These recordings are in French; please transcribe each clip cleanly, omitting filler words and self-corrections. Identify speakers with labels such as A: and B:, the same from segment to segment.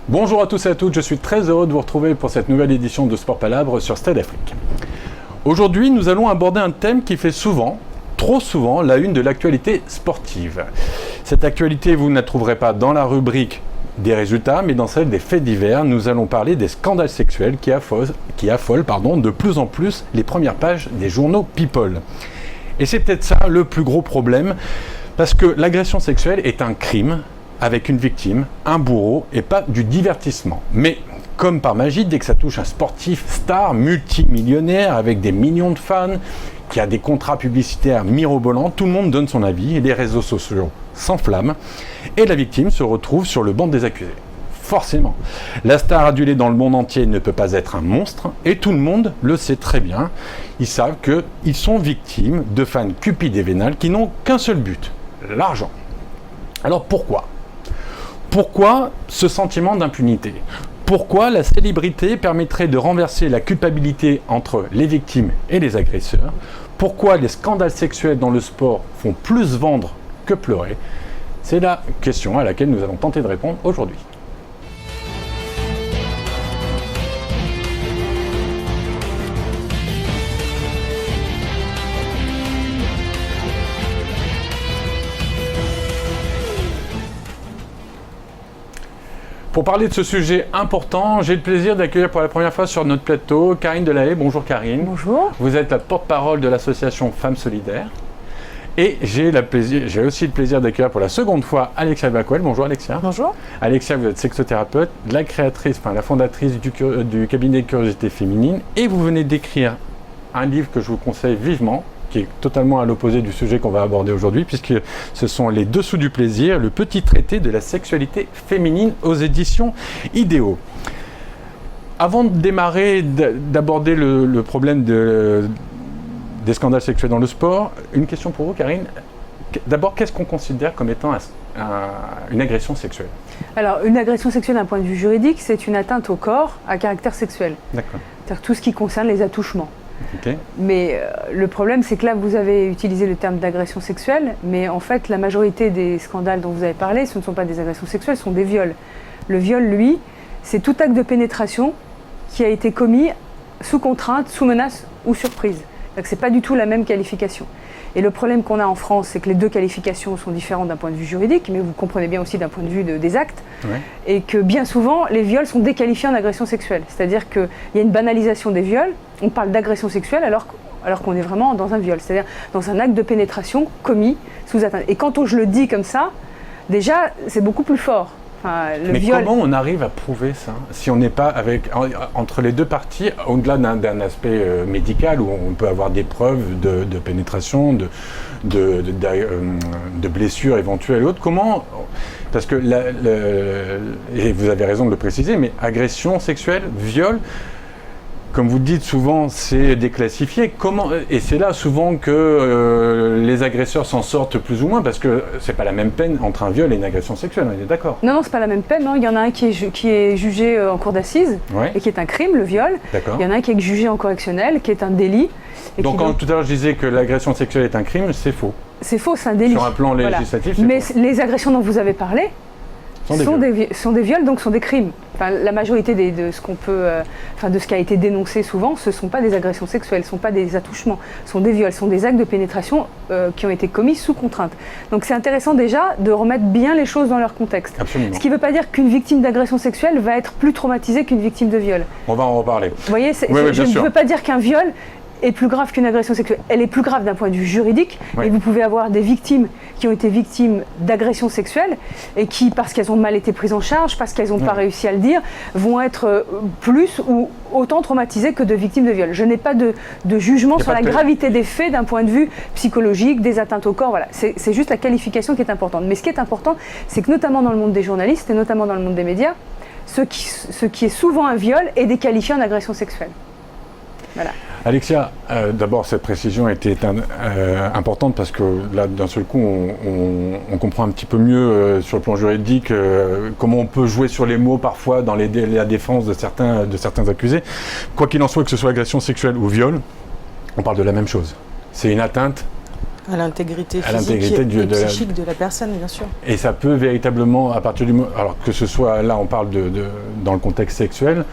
A: Bonjour à tous et à toutes, je suis très heureux de vous retrouver pour cette nouvelle édition de Sport Palabre sur Stade Afrique. Aujourd'hui, nous allons aborder un thème qui fait souvent, trop souvent, la une de l'actualité sportive. Cette actualité, vous ne la trouverez pas dans la rubrique des résultats, mais dans celle des faits divers. Nous allons parler des scandales sexuels qui affolent de plus en plus les premières pages des journaux People. Et c'est peut-être ça le plus gros problème, parce que l'agression sexuelle est un crime, avec une victime, un bourreau et pas du divertissement. Mais comme par magie, dès que ça touche un sportif star, multimillionnaire, avec des millions de fans, qui a des contrats publicitaires mirobolants, tout le monde donne son avis et les réseaux sociaux s'enflamment et la victime se retrouve sur le banc des accusés. Forcément, la star adulée dans le monde entier ne peut pas être un monstre et tout le monde le sait très bien. Ils savent qu'ils sont victimes de fans cupides et vénales qui n'ont qu'un seul but, l'argent. Alors pourquoi ? Pourquoi ce sentiment d'impunité ? Pourquoi la célébrité permettrait de renverser la culpabilité entre les victimes et les agresseurs ? Pourquoi les scandales sexuels dans le sport font plus vendre que pleurer ? C'est la question à laquelle nous allons tenter de répondre aujourd'hui. Pour parler de ce sujet important, j'ai le plaisir d'accueillir pour la première fois sur notre plateau Karine Delahaye. Bonjour Karine.
B: Bonjour.
A: Vous êtes la porte-parole de l'association Femmes Solidaires. Et j'ai aussi le plaisir d'accueillir pour la seconde fois Alexia Bacquel. Bonjour Alexia.
B: Bonjour.
A: Alexia, vous êtes sexothérapeute, la fondatrice du cabinet de curiosité féminine. Et vous venez d'écrire un livre que je vous conseille vivement, qui est totalement à l'opposé du sujet qu'on va aborder aujourd'hui, puisque ce sont Les Dessous du plaisir, le petit traité de la sexualité féminine aux éditions Idéo. Avant de démarrer, d'aborder le problème des scandales sexuels dans le sport, une question pour vous, Karine. D'abord, qu'est-ce qu'on considère comme étant une agression sexuelle ?
B: Alors, une agression sexuelle d'un point de vue juridique, c'est une atteinte au corps à caractère sexuel.
A: D'accord.
B: C'est-à-dire tout ce qui concerne les attouchements.
A: Okay.
B: Mais le problème, c'est que là, vous avez utilisé le terme d'agression sexuelle, mais en fait, la majorité des scandales dont vous avez parlé, ce ne sont pas des agressions sexuelles, ce sont des viols. Le viol, lui, c'est tout acte de pénétration qui a été commis sous contrainte, sous menace ou surprise. Donc, ce n'est pas du tout la même qualification. Et le problème qu'on a en France, c'est que les deux qualifications sont différentes d'un point de vue juridique, mais vous comprenez bien aussi d'un point de vue des actes, ouais. Et que bien souvent, les viols sont déqualifiés en agression sexuelle. C'est-à-dire qu'il y a une banalisation des viols, on parle d'agression sexuelle alors qu'on est vraiment dans un viol, c'est-à-dire dans un acte de pénétration commis sous atteinte. Et quand je le dis comme ça, déjà, c'est beaucoup plus fort.
A: Mais comment on arrive à prouver ça si on n'est pas entre les deux parties, au-delà d'un aspect médical où on peut avoir des preuves de pénétration, de blessures éventuelles et autres, comment, parce que et vous avez raison de le préciser, mais agression sexuelle, viol, comme vous dites souvent, c'est déclassifié. Et c'est là souvent que les agresseurs s'en sortent plus ou moins, parce que c'est pas la même peine entre un viol et une agression sexuelle, on est d'accord ?
B: Non, c'est pas la même peine. Non. Il y en a un qui est jugé en cour d'assises, ouais. Et qui est un crime, le viol. D'accord. Il y en a un qui est jugé en correctionnel, qui est un délit.
A: Donc quand tout à l'heure je disais que l'agression sexuelle est un crime, c'est faux.
B: C'est faux, c'est un délit.
A: Sur un plan législatif,
B: voilà. Mais
A: faux.
B: Les agressions dont vous avez parlé sont des viols, donc sont des crimes. Enfin, la majorité de ce qui a été dénoncé souvent, ce ne sont pas des agressions sexuelles, ce ne sont pas des attouchements, ce sont des viols, ce sont des actes de pénétration qui ont été commis sous contrainte. Donc c'est intéressant déjà de remettre bien les choses dans leur contexte.
A: Absolument.
B: Ce qui ne veut pas dire qu'une victime d'agression sexuelle va être plus traumatisée qu'une victime de viol.
A: On va en reparler.
B: Vous voyez, je ne veux pas dire qu'un viol est plus grave qu'une agression sexuelle. Elle est plus grave d'un point de vue juridique, oui. Et vous pouvez avoir des victimes qui ont été victimes d'agressions sexuelles et qui, parce qu'elles ont mal été prises en charge, parce qu'elles n'ont pas réussi à le dire, vont être plus ou autant traumatisées que de victimes de viol. Je n'ai pas de jugement sur la gravité des faits d'un point de vue psychologique, des atteintes au corps, voilà. C'est juste la qualification qui est importante. Mais ce qui est important, c'est que notamment dans le monde des journalistes et notamment dans le monde des médias, ce qui est souvent un viol est déqualifié en agression sexuelle. Voilà.
A: Alexia, d'abord cette précision était importante parce que là d'un seul coup on comprend un petit peu mieux sur le plan juridique comment on peut jouer sur les mots parfois dans la défense de certains accusés. Quoi qu'il en soit, que ce soit agression sexuelle ou viol, on parle de la même chose. C'est une atteinte
C: À l'intégrité physique et psychique de la personne, bien sûr.
A: Et ça peut véritablement, à partir du moment, alors que ce soit là, on parle dans le contexte sexuel,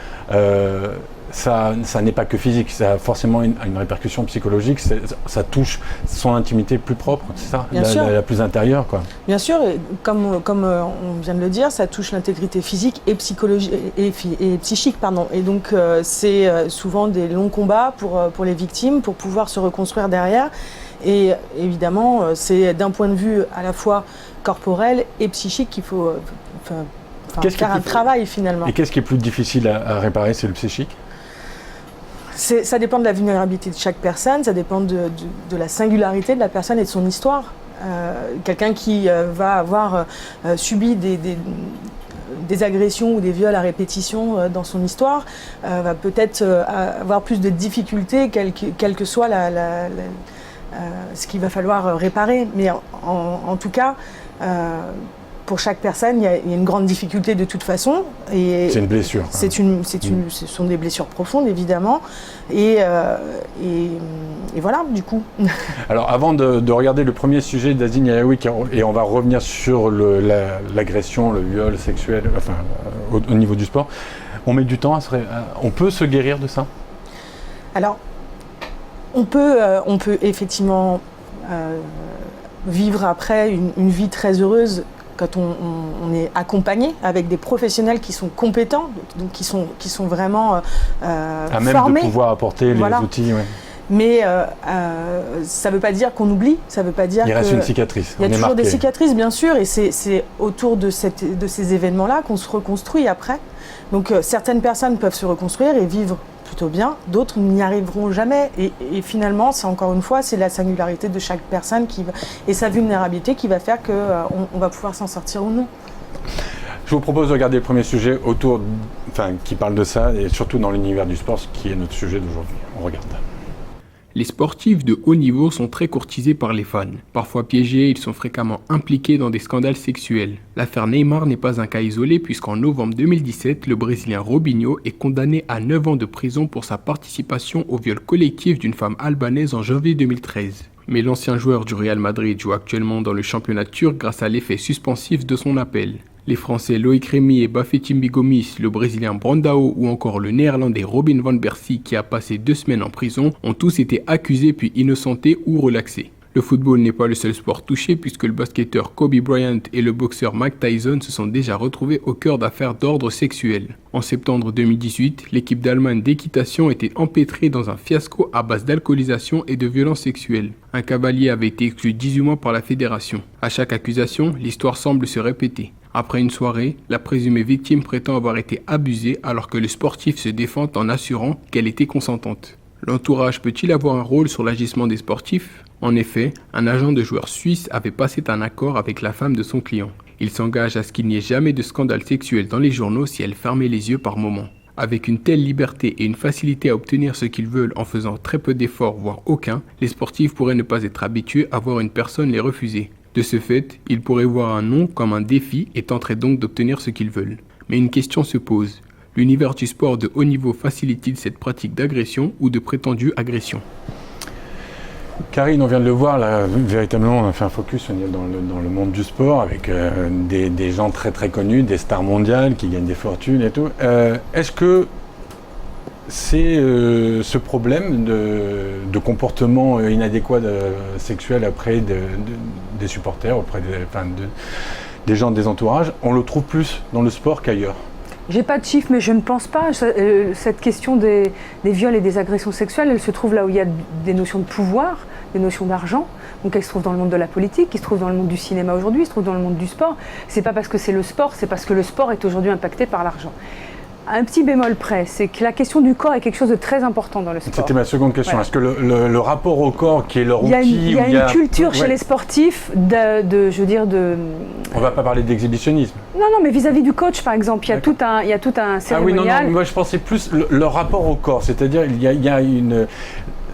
A: ça n'est pas que physique, ça a forcément une répercussion psychologique, ça touche son intimité plus propre, c'est ça, la plus intérieure, quoi.
C: Bien sûr, et comme on vient de le dire, ça touche l'intégrité physique et psychologique et psychique, pardon. Et donc c'est souvent des longs combats pour les victimes, pour pouvoir se reconstruire derrière. Et évidemment, c'est d'un point de vue à la fois corporel et psychique qu'il faut faire un travail finalement.
A: Et qu'est-ce qui est plus difficile à réparer, c'est le psychique ?
C: Ça dépend de la vulnérabilité de chaque personne, ça dépend de la singularité de la personne et de son histoire. Quelqu'un qui va avoir subi des agressions ou des viols à répétition dans son histoire va peut-être avoir plus de difficultés, quel que soit ce qu'il va falloir réparer. Mais en tout cas, pour chaque personne, il y a une grande difficulté de toute façon. Et
A: c'est une blessure.
C: Ce sont des blessures profondes, évidemment. Et voilà, du coup. Alors,
A: avant de regarder le premier sujet d'Azine Yaoui, et on va revenir sur l'agression, le viol sexuel, enfin, au niveau du sport, on met du temps on peut se guérir de ça ?
C: Alors, on peut effectivement vivre après une vie très heureuse quand on est accompagné avec des professionnels qui sont compétents, donc qui sont vraiment
A: à même
C: formés.
A: De pouvoir apporter les outils. Ouais.
C: Mais ça ne veut pas dire qu'on oublie, ça veut pas dire
A: il reste une cicatrice.
C: Il y a toujours des cicatrices, bien sûr, et c'est autour de ces événements-là qu'on se reconstruit après. Donc certaines personnes peuvent se reconstruire et vivre plutôt bien, d'autres n'y arriveront jamais. Et finalement, c'est encore une fois, c'est la singularité de chaque personne et sa vulnérabilité qui va faire qu'on va pouvoir s'en sortir ou non.
A: Je vous propose de regarder le premier sujet qui parle de ça, et surtout dans l'univers du sport, qui est notre sujet d'aujourd'hui. On regarde.
D: Les sportifs de haut niveau sont très courtisés par les fans. Parfois piégés, ils sont fréquemment impliqués dans des scandales sexuels. L'affaire Neymar n'est pas un cas isolé puisqu'en novembre 2017, le Brésilien Robinho est condamné à 9 ans de prison pour sa participation au viol collectif d'une femme albanaise en janvier 2013. Mais l'ancien joueur du Real Madrid joue actuellement dans le championnat turc grâce à l'effet suspensif de son appel. Les Français Loïc Rémy et Bafétimbi Gomis, le Brésilien Brandao ou encore le Néerlandais Robin van Persie qui a passé 2 semaines en prison ont tous été accusés puis innocentés ou relaxés. Le football n'est pas le seul sport touché puisque le basketteur Kobe Bryant et le boxeur Mike Tyson se sont déjà retrouvés au cœur d'affaires d'ordre sexuel. En septembre 2018, l'équipe d'Allemagne d'équitation était empêtrée dans un fiasco à base d'alcoolisation et de violences sexuelles. Un cavalier avait été exclu 18 mois par la fédération. À chaque accusation, l'histoire semble se répéter. Après une soirée, la présumée victime prétend avoir été abusée alors que le sportif se défend en assurant qu'elle était consentante. L'entourage peut-il avoir un rôle sur l'agissement des sportifs ? En effet, un agent de joueur suisse avait passé un accord avec la femme de son client. Il s'engage à ce qu'il n'y ait jamais de scandale sexuel dans les journaux si elle fermait les yeux par moment. Avec une telle liberté et une facilité à obtenir ce qu'ils veulent en faisant très peu d'efforts, voire aucun, les sportifs pourraient ne pas être habitués à voir une personne les refuser. De ce fait, ils pourraient voir un non comme un défi et tenteraient donc d'obtenir ce qu'ils veulent. Mais une question se pose. L'univers du sport de haut niveau facilite-t-il cette pratique d'agression ou de prétendue agression ?
A: Karine, on vient de le voir, là, véritablement, on a fait un focus dans le monde du sport avec des gens très très connus, des stars mondiales qui gagnent des fortunes et tout. Est-ce que c'est ce problème de comportement inadéquat sexuel auprès des supporters, auprès des gens des entourages, on le trouve plus dans le sport qu'ailleurs ?
B: J'ai pas de chiffres, mais je ne pense pas. Cette question des viols et des agressions sexuelles, elle se trouve là où il y a des notions de pouvoir, des notions d'argent. Donc elle se trouve dans le monde de la politique, elle se trouve dans le monde du cinéma aujourd'hui, elle se trouve dans le monde du sport. C'est pas parce que c'est le sport, c'est parce que le sport est aujourd'hui impacté par l'argent. Un petit bémol près, c'est que la question du corps est quelque chose de très important dans le sport.
A: C'était ma seconde question. Ouais. Est-ce que le rapport au corps, qui est leur outil...
B: Il y a une culture chez les sportifs On
A: va pas parler d'exhibitionnisme.
B: Non, mais vis-à-vis du coach, par exemple, il y a tout un cérémonial.
A: Ah oui, non, moi je pensais plus leur rapport au corps. C'est-à-dire, il y a une...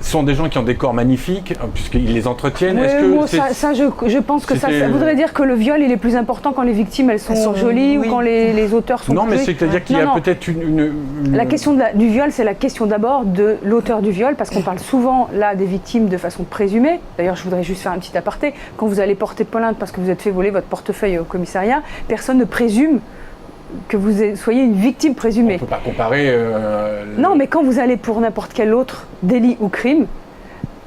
A: sont des gens qui ont des corps magnifiques, puisqu'ils les entretiennent.
B: Oui,
A: Est-ce que
B: bon, je pense que ça voudrait dire que le viol, il est plus important quand les victimes, elles sont jolies
C: oui.
B: ou quand les auteurs sont
A: Non, mais
B: tués.
A: c'est-à-dire qu'il y a peut-être une...
B: La question du viol, c'est la question d'abord de l'auteur du viol, parce qu'on parle souvent là des victimes de façon présumée. D'ailleurs, je voudrais juste faire un petit aparté. Quand vous allez porter plainte parce que vous êtes fait voler votre portefeuille au commissariat, personne ne présume que vous soyez une victime présumée.
A: On ne peut pas comparer...
B: Non, mais quand vous allez pour n'importe quel autre délit ou crime,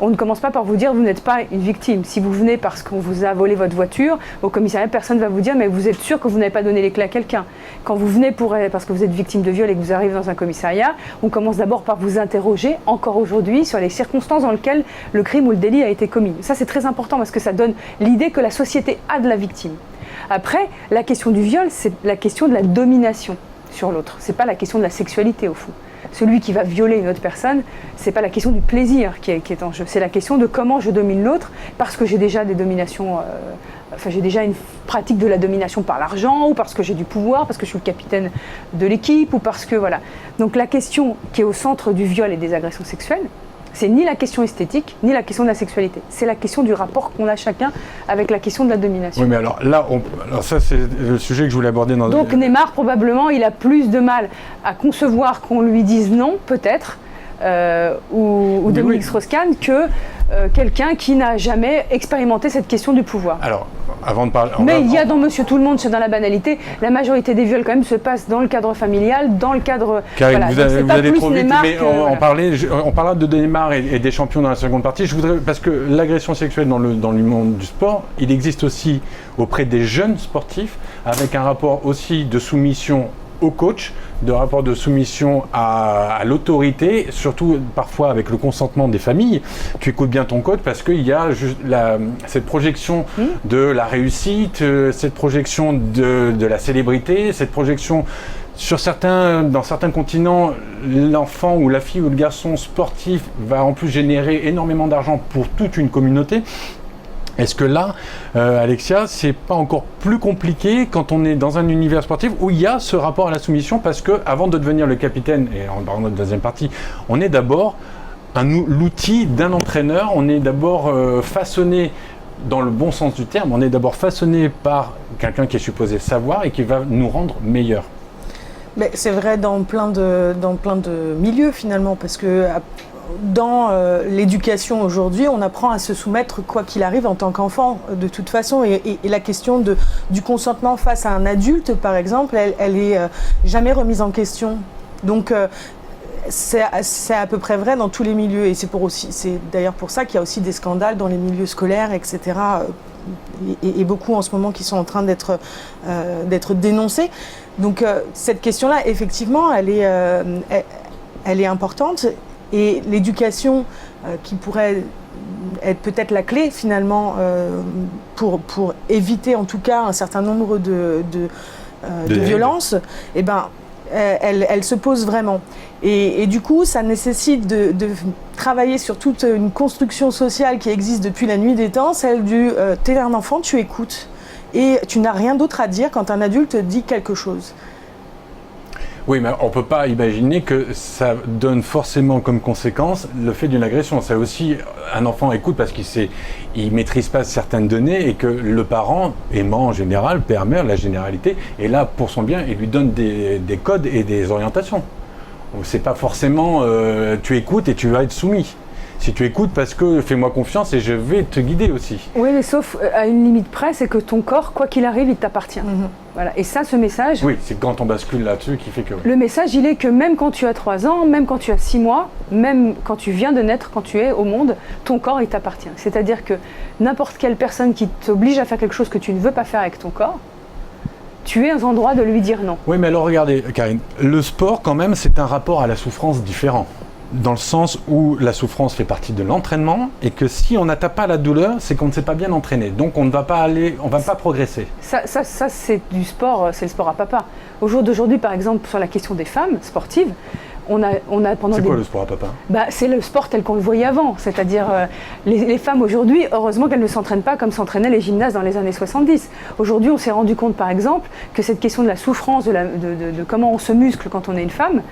B: on ne commence pas par vous dire vous n'êtes pas une victime. Si vous venez parce qu'on vous a volé votre voiture, au commissariat, personne ne va vous dire mais vous êtes sûr que vous n'avez pas donné les clés à quelqu'un. Quand vous venez parce que vous êtes victime de viol et que vous arrivez dans un commissariat, on commence d'abord par vous interroger, encore aujourd'hui, sur les circonstances dans lesquelles le crime ou le délit a été commis. Ça, c'est très important parce que ça donne l'idée que la société a de la victime. Après, la question du viol, c'est la question de la domination sur l'autre. C'est pas la question de la sexualité, au fond. Celui qui va violer une autre personne, c'est pas la question du plaisir qui est en jeu. C'est la question de comment je domine l'autre, parce que j'ai déjà des dominations... j'ai déjà une pratique de la domination par l'argent, ou parce que j'ai du pouvoir, parce que je suis le capitaine de l'équipe, ou parce que... Voilà. Donc la question qui est au centre du viol et des agressions sexuelles, c'est ni la question esthétique, ni la question de la sexualité. C'est la question du rapport qu'on a chacun avec la question de la domination.
A: Oui, mais alors là, ça c'est le sujet que je voulais aborder dans...
B: Donc Neymar, probablement, il a plus de mal à concevoir qu'on lui dise non, peut-être, ou Dominique Strauss-Kahn, que quelqu'un qui n'a jamais expérimenté cette question du pouvoir.
A: Alors, avant de parler...
B: Mais il y a dans Monsieur Tout-le-Monde, c'est dans la banalité, la majorité des viols quand même se passent dans le cadre familial, dans le cadre...
A: Karine, vous allez trop vite, mais on parlera de Neymar et des champions dans la seconde partie. Je voudrais, parce que l'agression sexuelle dans le monde du sport, il existe aussi auprès des jeunes sportifs, avec un rapport aussi de soumission au coach, de rapport de soumission à l'autorité, surtout parfois avec le consentement des familles. Tu écoutes bien ton coach parce qu'il y a cette projection de la réussite, cette projection de la célébrité, cette projection dans certains continents, l'enfant ou la fille ou le garçon sportif va en plus générer énormément d'argent pour toute une communauté. Est-ce que là, Alexia, c'est pas encore plus compliqué quand on est dans un univers sportif où il y a ce rapport à la soumission, parce que avant de devenir le capitaine, et en parlant de notre deuxième partie, on est d'abord l'outil d'un entraîneur, on est d'abord façonné dans le bon sens du terme, on est d'abord façonné par quelqu'un qui est supposé savoir et qui va nous rendre meilleurs.
C: Mais c'est vrai dans plein de milieux finalement, parce que dans l'éducation aujourd'hui, on apprend à se soumettre quoi qu'il arrive en tant qu'enfant de toute façon, et la question du consentement face à un adulte par exemple, elle est jamais remise en question. Donc c'est à peu près vrai dans tous les milieux, et c'est d'ailleurs pour ça qu'il y a aussi des scandales dans les milieux scolaires, etc. Et beaucoup en ce moment qui sont en train d'être dénoncés. Donc cette question-là, effectivement, elle est importante. Et l'éducation qui pourrait être peut-être la clé finalement pour éviter en tout cas un certain nombre de violences, eh ben, elle se pose vraiment. Et du coup, ça nécessite de travailler sur toute une construction sociale qui existe depuis la nuit des temps, celle du t'es un enfant, tu écoutes. Et tu n'as rien d'autre à dire quand un adulte dit quelque chose.
A: Oui, mais on ne peut pas imaginer que ça donne forcément comme conséquence le fait d'une agression. C'est aussi, un enfant écoute parce qu'il ne maîtrise pas certaines données, et que le parent, aimant en général, père, mère, la généralité, est là pour son bien et lui donne des codes et des orientations. C'est pas forcément tu écoutes et tu vas être soumis. Si tu écoutes parce que fais-moi confiance et je vais te guider aussi.
B: Oui, mais sauf à une limite près, c'est que ton corps, quoi qu'il arrive, il t'appartient. Voilà. Et ça, ce message...
A: Oui, c'est quand on bascule là-dessus qui fait que...
B: Le message, il est que même quand tu as 3 ans, même quand tu as 6 mois, même quand tu viens de naître, quand tu es au monde, ton corps, il t'appartient. C'est-à-dire que n'importe quelle personne qui t'oblige à faire quelque chose que tu ne veux pas faire avec ton corps, tu es en droit de lui dire non.
A: Oui, mais alors regardez, Karine, le sport, quand même, c'est un rapport à la souffrance différent. Dans le sens où la souffrance fait partie de l'entraînement, et que si on n'atteint pas la douleur, c'est qu'on ne s'est pas bien entraîné. Donc on ne va pas progresser.
B: Ça c'est du sport, c'est le sport à papa. Au jour d'aujourd'hui, par exemple, sur la question des femmes sportives, On a pendant
A: C'est quoi le sport à papa?
B: C'est le sport tel qu'on le voyait avant, c'est-à-dire les femmes aujourd'hui, heureusement qu'elles ne s'entraînent pas comme s'entraînaient les gymnastes dans les années 70. Aujourd'hui, on s'est rendu compte par exemple que cette question de la souffrance, de comment on se muscle quand on est une femme,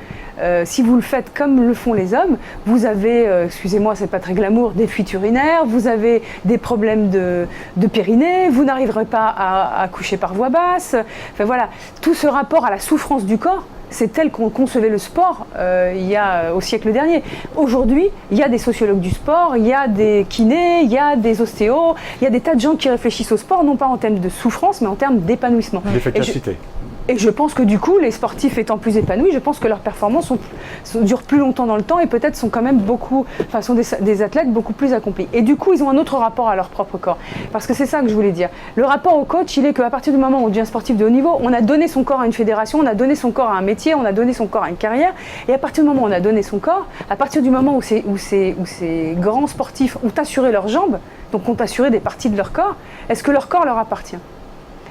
B: si vous le faites comme le font les hommes, vous avez, excusez-moi, c'est pas très glamour, des fuites urinaires, vous avez des problèmes de périnée, vous n'arriverez pas à coucher par voie basse. Enfin voilà, tout ce rapport à la souffrance du corps, c'est tel qu'on concevait le sport il y a au siècle dernier. Aujourd'hui, il y a des sociologues du sport, il y a des kinés, il y a des ostéos, il y a des tas de gens qui réfléchissent au sport, non pas en termes de souffrance, mais en termes d'épanouissement.
A: D'efficacité.
B: Et je pense que du coup, les sportifs étant plus épanouis, je pense que leurs performances durent plus longtemps dans le temps et peut-être sont quand même sont des athlètes beaucoup plus accomplis. Et du coup, ils ont un autre rapport à leur propre corps. Parce que c'est ça que je voulais dire. Le rapport au coach, il est qu'à partir du moment où on devient sportif de haut niveau, on a donné son corps à une fédération, on a donné son corps à un métier, on a donné son corps à une carrière. Et à partir du moment où on a donné son corps, à partir du moment où ces grands sportifs ont assuré leurs jambes, donc ont assuré des parties de leur corps, est-ce que leur corps leur appartient ?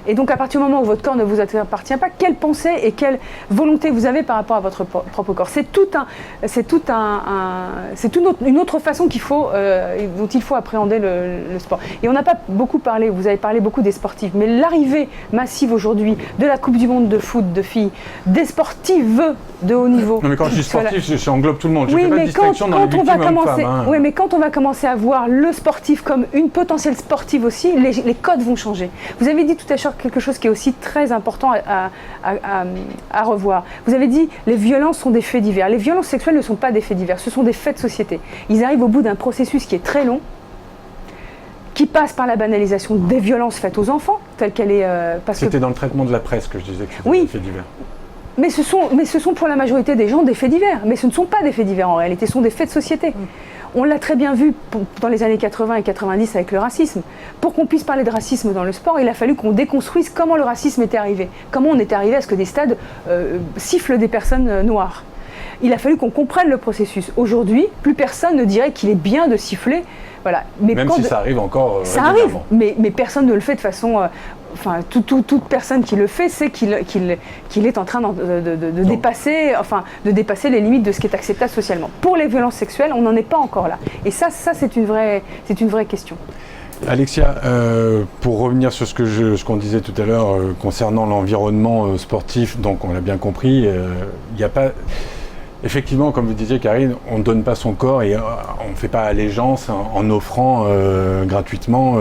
B: Et donc à partir du moment où votre corps ne vous appartient pas, quelle pensée et quelle volonté vous avez par rapport à votre propre corps? C'est une autre façon dont il faut appréhender le sport. Et on n'a pas beaucoup parlé, vous avez parlé beaucoup des sportifs, mais l'arrivée massive aujourd'hui de la Coupe du Monde de foot de filles, des sportives de haut niveau.
A: Non mais quand je dis sportif, j'englobe tout le monde. Je
B: oui,
A: fais pas de distinction dans les victimes hommes-femmes. Hein.
B: Oui, mais quand on va commencer à voir le sportif comme une potentielle sportive aussi, les codes vont changer. Vous avez dit tout à l'heure quelque chose qui est aussi très important à revoir. Vous avez dit les violences sont des faits divers. Les violences sexuelles ne sont pas des faits divers, ce sont des faits de société. Ils arrivent au bout d'un processus qui est très long, qui passe par la banalisation des violences faites aux enfants, telle qu'elle est...
A: C'était dans le traitement de la presse que je disais que c'était des faits divers.
B: Mais ce sont pour la majorité des gens des faits divers. Mais ce ne sont pas des faits divers en réalité, ce sont des faits de société. On l'a très bien vu dans les années 80 et 90 avec le racisme. Pour qu'on puisse parler de racisme dans le sport, il a fallu qu'on déconstruise comment le racisme était arrivé. Comment on était arrivé à ce que des stades sifflent des personnes noires. Il a fallu qu'on comprenne le processus. Aujourd'hui, plus personne ne dirait qu'il est bien de siffler. Voilà. Mais
A: même si ça arrive encore
B: ça arrive, mais personne ne le fait de façon... toute personne qui le fait sait qu'il est en train de dépasser les limites de ce qui est acceptable socialement. Pour les violences sexuelles, on n'en est pas encore là. Et ça c'est une vraie question.
A: Alexia, pour revenir sur ce qu'on disait tout à l'heure concernant l'environnement sportif, donc on l'a bien compris, il n'y a pas... Effectivement, comme vous disiez Karine, on ne donne pas son corps et on ne fait pas allégeance en offrant gratuitement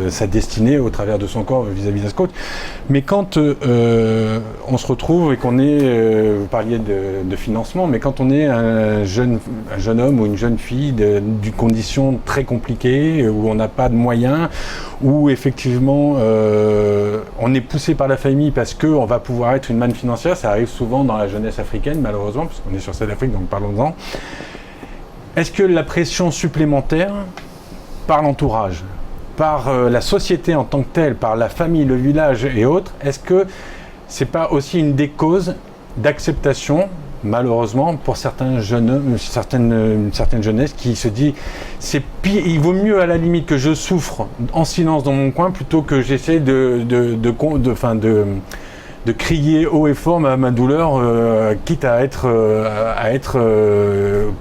A: sa destinée au travers de son corps vis-à-vis d'un coach. Mais quand on se retrouve et qu'on est, vous parliez de financement, mais quand on est un jeune homme ou une jeune fille d'une condition très compliquée, où on n'a pas de moyens, où effectivement on est poussé par la famille parce qu'on va pouvoir être une manne financière, ça arrive souvent dans la jeunesse africaine malheureusement, puisqu'on est sur d'Afrique, donc parlons-en. Est-ce que la pression supplémentaire par l'entourage, par la société en tant que telle, par la famille, le village et autres, est-ce que c'est pas aussi une des causes d'acceptation, malheureusement, pour certains jeunes hommes, une certaine jeunesse qui se dit il vaut mieux à la limite que je souffre en silence dans mon coin plutôt que j'essaie de crier haut et fort ma douleur, quitte à être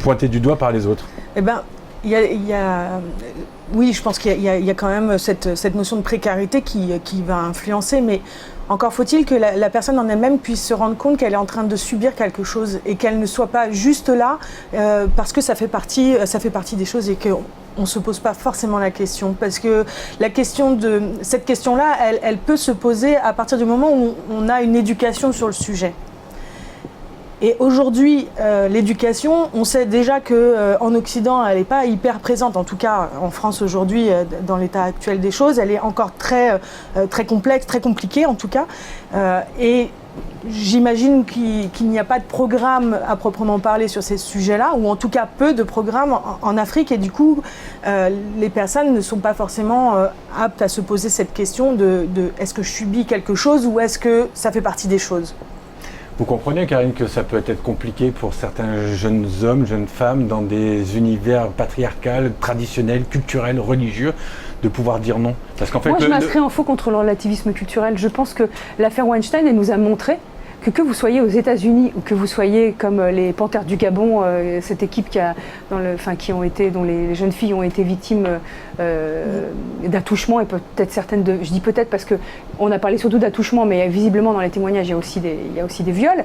A: pointé du doigt par les autres.
C: Eh ben, oui, je pense qu'il y a quand même cette notion de précarité qui va influencer, mais encore faut-il que la personne en elle-même puisse se rendre compte qu'elle est en train de subir quelque chose et qu'elle ne soit pas juste là parce que ça fait partie des choses et qu'on ne se pose pas forcément la question. Parce que cette question-là, elle peut se poser à partir du moment où on a une éducation sur le sujet. Et aujourd'hui, l'éducation, on sait déjà qu'en Occident, elle n'est pas hyper présente. En tout cas, en France aujourd'hui, dans l'état actuel des choses, elle est encore très complexe, très compliquée en tout cas. Et j'imagine qu'il n'y a pas de programme à proprement parler sur ces sujets-là, ou en tout cas peu de programmes en Afrique. Et du coup, les personnes ne sont pas forcément aptes à se poser cette question de est-ce que je subis quelque chose ou est-ce que ça fait partie des choses ?
A: Vous comprenez, Karine, que ça peut être compliqué pour certains jeunes hommes, jeunes femmes, dans des univers patriarcals, traditionnels, culturels, religieux, de pouvoir dire non. Parce qu'en fait,
B: moi, je m'inscris en faux contre le relativisme culturel. Je pense que l'affaire Weinstein, elle nous a montré que vous soyez aux États-Unis ou que vous soyez comme les Panthères du Gabon, cette équipe dont les jeunes filles ont été victimes d'attouchements, et peut-être certaines je dis peut-être parce qu'on a parlé surtout d'attouchements, mais visiblement dans les témoignages il y a aussi des viols.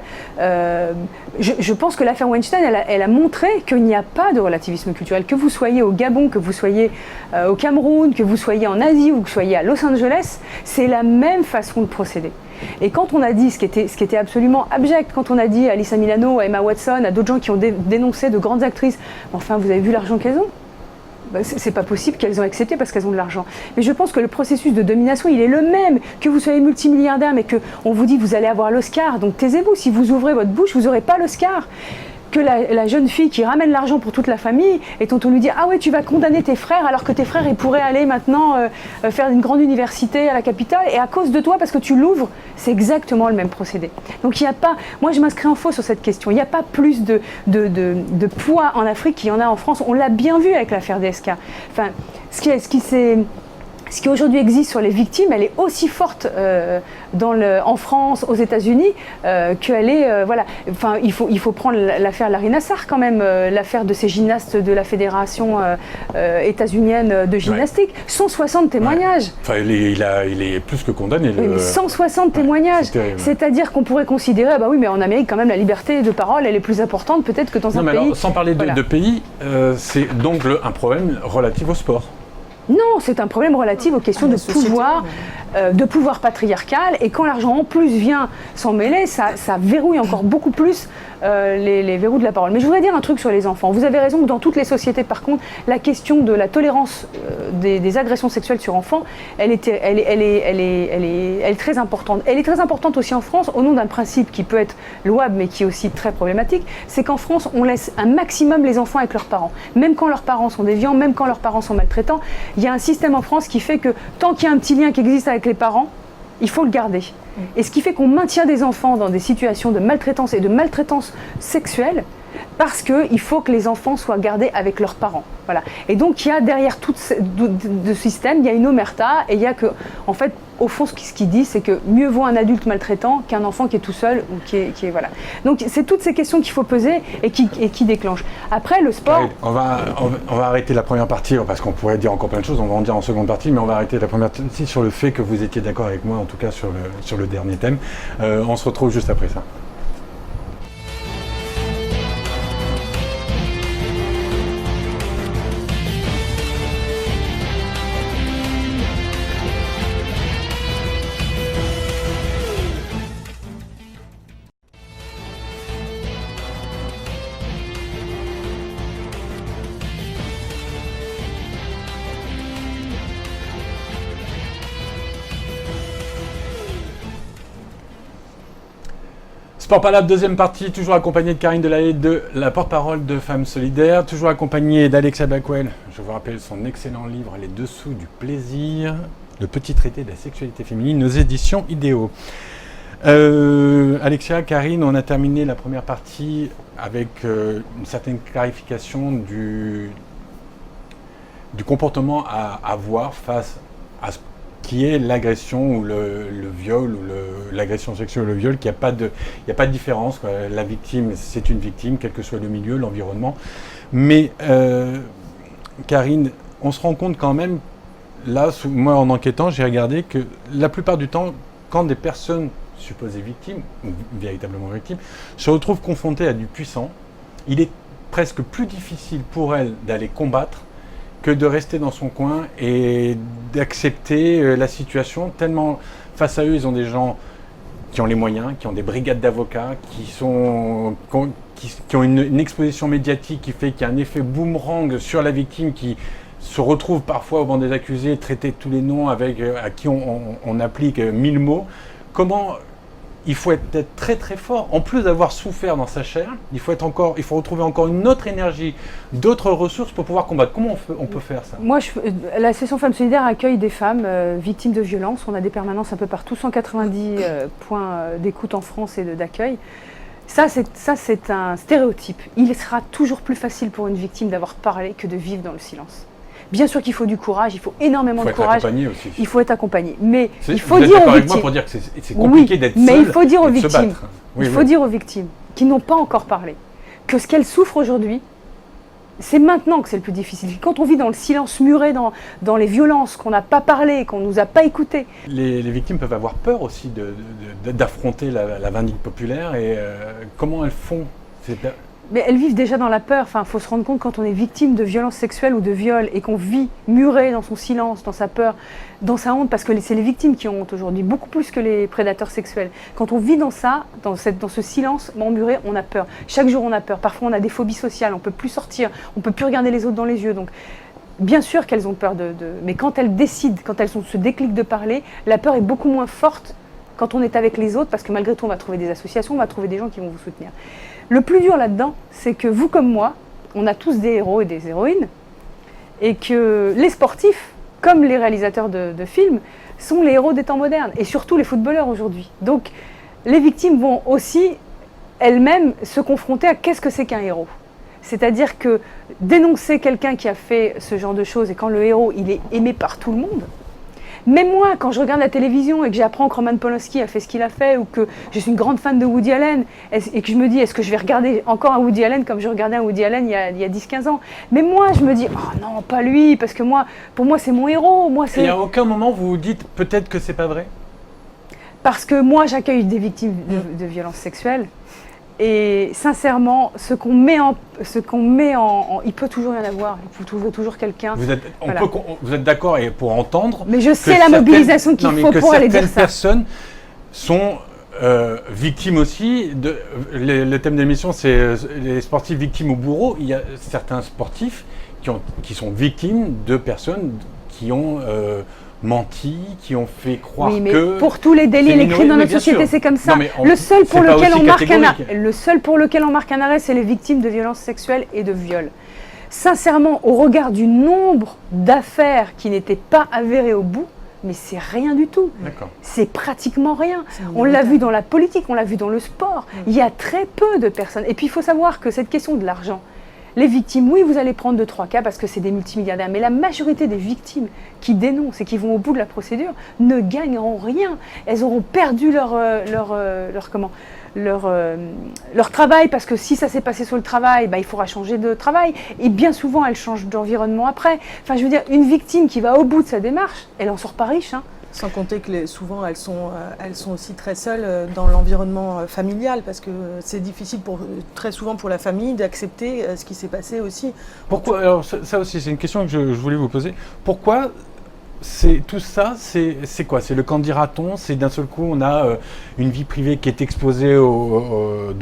B: Je pense que l'affaire Weinstein, elle a montré qu'il n'y a pas de relativisme culturel. Que vous soyez au Gabon, que vous soyez au Cameroun, que vous soyez en Asie ou que vous soyez à Los Angeles, c'est la même façon de procéder. Et quand on a dit ce qui était absolument abject, quand on a dit à Alyssa Milano, à Emma Watson, à d'autres gens qui ont dénoncé de grandes actrices, enfin vous avez vu l'argent qu'elles ont ? C'est pas possible qu'elles ont accepté parce qu'elles ont de l'argent. Mais je pense que le processus de domination, il est le même. Que vous soyez multimilliardaire, mais qu'on vous dit que vous allez avoir l'Oscar, donc taisez-vous. Si vous ouvrez votre bouche, vous n'aurez pas l'Oscar. Que la jeune fille qui ramène l'argent pour toute la famille, et dont on lui dit « Ah ouais, tu vas condamner tes frères, alors que tes frères, ils pourraient aller maintenant faire une grande université à la capitale, et à cause de toi, parce que tu l'ouvres », c'est exactement le même procédé. Donc il n'y a pas... Moi, je m'inscris en faux sur cette question. Il n'y a pas plus de poids en Afrique qu'il y en a en France. On l'a bien vu avec l'affaire DSK. Enfin, ce qui aujourd'hui existe sur les victimes, elle est aussi forte en France, aux États-Unis, qu'elle est... voilà. Enfin, il faut prendre l'affaire Larry Nassar quand même, l'affaire de ces gymnastes de la fédération états-unienne de gymnastique. Ouais. 160 témoignages.
A: Ouais. Enfin, il est plus que condamné.
B: Oui, 160 témoignages. C'est-à-dire qu'on pourrait considérer, bah oui, mais en Amérique, quand même, la liberté de parole, elle est plus importante peut-être que dans un pays...
A: Alors, sans parler de pays, c'est donc un problème relatif au sport.
B: Non, c'est un problème relatif aux questions de pouvoir patriarcal, et quand l'argent en plus vient s'en mêler, ça verrouille encore beaucoup plus les verrous de la parole. Mais je voudrais dire un truc sur les enfants. Vous avez raison que dans toutes les sociétés, par contre, la question de la tolérance des agressions sexuelles sur enfants, elle est très importante. Elle est très importante aussi en France, au nom d'un principe qui peut être louable, mais qui est aussi très problématique, c'est qu'en France, on laisse un maximum les enfants avec leurs parents. Même quand leurs parents sont déviants, même quand leurs parents sont maltraitants, il y a un système en France qui fait que tant qu'il y a un petit lien qui existe avec les parents, il faut le garder. Et ce qui fait qu'on maintient des enfants dans des situations de maltraitance et de maltraitance sexuelle, parce qu'il faut que les enfants soient gardés avec leurs parents. Voilà. Et donc il y a derrière tout ce système, il y a une omerta, et il y a que, en fait, au fond, ce qu'il dit, c'est que mieux vaut un adulte maltraitant qu'un enfant qui est tout seul ou qui est voilà. Donc c'est toutes ces questions qu'il faut poser et qui déclenchent. Après, le sport...
A: On va arrêter la première partie, parce qu'on pourrait dire encore plein de choses, on va en dire en seconde partie, mais on va arrêter la première partie sur le fait que vous étiez d'accord avec moi, en tout cas sur le dernier thème. On se retrouve juste après ça. Sport Palabre, deuxième partie, toujours accompagné de Karine Delahaye, de la porte-parole de Femmes Solidaires, toujours accompagné d'Alexia Blackwell. Je vous rappelle son excellent livre Les Dessous du plaisir, le petit traité de la sexualité féminine aux éditions Idéo. Alexia, Karine, on a terminé la première partie avec une certaine clarification du comportement à avoir face à ce qui est l'agression ou le viol, ou l'agression sexuelle ou le viol, qu'il n'y a pas de différence, quoi. La victime, c'est une victime, quel que soit le milieu, l'environnement. Mais, Karine, on se rend compte quand même, là, moi en enquêtant, j'ai regardé que la plupart du temps, quand des personnes supposées victimes, ou véritablement victimes, se retrouvent confrontées à du puissant, il est presque plus difficile pour elles d'aller combattre que de rester dans son coin et d'accepter la situation, tellement face à eux, ils ont des gens qui ont les moyens, qui ont des brigades d'avocats, qui ont une exposition médiatique qui fait qu'il y a un effet boomerang sur la victime qui se retrouve parfois au banc des accusés, traité de tous les noms, à qui on applique 1000 mots. Comment il faut être très très fort, en plus d'avoir souffert dans sa chair, il faut retrouver encore une autre énergie, d'autres ressources pour pouvoir combattre. Comment on peut faire ça ?
B: Moi, la Session Femmes Solidaires accueille des femmes victimes de violences. On a des permanences un peu partout, 190 points d'écoute en France et d'accueil. Ça, c'est un stéréotype. Il sera toujours plus facile pour une victime d'avoir parlé que de vivre dans le silence. Bien sûr qu'il faut du courage, il faut énormément de courage.
A: Aussi.
B: Il faut être accompagné. Mais il faut
A: vous êtes
B: dire
A: d'accord
B: aux
A: avec moi
B: victimes.
A: pour dire que c'est compliqué d'être seul.
B: Mais il faut dire aux
A: et de se
B: victimes.
A: battre.
B: Il faut dire aux victimes qui n'ont pas encore parlé que ce qu'elles souffrent aujourd'hui, c'est maintenant que c'est le plus difficile. Quand on vit dans le silence muré, dans les violences, qu'on n'a pas parlé, qu'on ne nous a pas écoutés.
A: Les victimes peuvent avoir peur aussi d'affronter la vindicte populaire. Et comment elles font?
B: Mais elles vivent déjà dans la peur. Enfin, faut se rendre compte quand on est victime de violences sexuelles ou de viols et qu'on vit muré dans son silence, dans sa peur, dans sa honte, parce que c'est les victimes qui ont honte aujourd'hui, beaucoup plus que les prédateurs sexuels. Quand on vit dans ça, dans ce silence emmuré, on a peur. Chaque jour, on a peur. Parfois, on a des phobies sociales. On peut plus sortir. On peut plus regarder les autres dans les yeux. Donc, bien sûr qu'elles ont peur mais quand elles décident, quand elles ont ce déclic de parler, la peur est beaucoup moins forte quand on est avec les autres, parce que malgré tout, on va trouver des associations, on va trouver des gens qui vont vous soutenir. Le plus dur là-dedans, c'est que vous comme moi, on a tous des héros et des héroïnes, et que les sportifs, comme les réalisateurs de films, sont les héros des temps modernes, et surtout les footballeurs aujourd'hui. Donc, les victimes vont aussi, elles-mêmes, se confronter à qu'est-ce que c'est qu'un héros. C'est-à-dire que dénoncer quelqu'un qui a fait ce genre de choses, et quand le héros, il est aimé par tout le monde, même moi, quand je regarde la télévision et que j'apprends que Roman Polanski a fait ce qu'il a fait, ou que je suis une grande fan de Woody Allen, et que je me dis, est-ce que je vais regarder encore un Woody Allen comme je regardais un Woody Allen il y a 10-15 ans? Mais moi, je me dis, oh non, pas lui, parce que pour moi, c'est mon héros.
A: Et à aucun moment, vous vous dites peut-être que c'est pas vrai? Parce
B: que moi, j'accueille des victimes de violences sexuelles. Et sincèrement, ce qu'on met en, il peut toujours y en avoir. Il faut toujours quelqu'un.
A: Vous êtes d'accord et pour entendre.
B: Mais je sais la mobilisation qu'il faut pour aller dire ça.
A: Certaines personnes sont victimes aussi. Le thème de l'émission, c'est les sportifs victimes ou bourreaux. Il y a certains sportifs qui sont victimes de personnes qui ont menti, qui ont fait croire que...
B: Oui, mais pour tous les délits et les crimes dans notre société, c'est comme ça. Le seul pour lequel on marque un arrêt, c'est les victimes de violences sexuelles et de viols. Sincèrement, au regard du nombre d'affaires qui n'étaient pas avérées au bout, mais c'est rien du tout. C'est pratiquement rien. On l'a vu dans la politique, on l'a vu dans le sport. Il y a très peu de personnes. Et puis il faut savoir que cette question de l'argent, les victimes, oui, vous allez prendre 2-3 cas parce que c'est des multimilliardaires, mais la majorité des victimes qui dénoncent et qui vont au bout de la procédure ne gagneront rien. Elles auront perdu leur travail, parce que si ça s'est passé sur le travail, il faudra changer de travail. Et bien souvent, elles changent d'environnement après. Enfin, je veux dire, une victime qui va au bout de sa démarche, elle n'en sort pas riche, hein.
C: Sans compter que souvent elles sont aussi très seules dans l'environnement familial, parce que c'est difficile très souvent pour la famille d'accepter ce qui s'est passé aussi.
A: Pourquoi? Alors ça aussi, c'est une question que je voulais vous poser. Pourquoi tout ça, c'est quoi? C'est le qu'en dira-t-on? C'est d'un seul coup, on a une vie privée qui est exposée au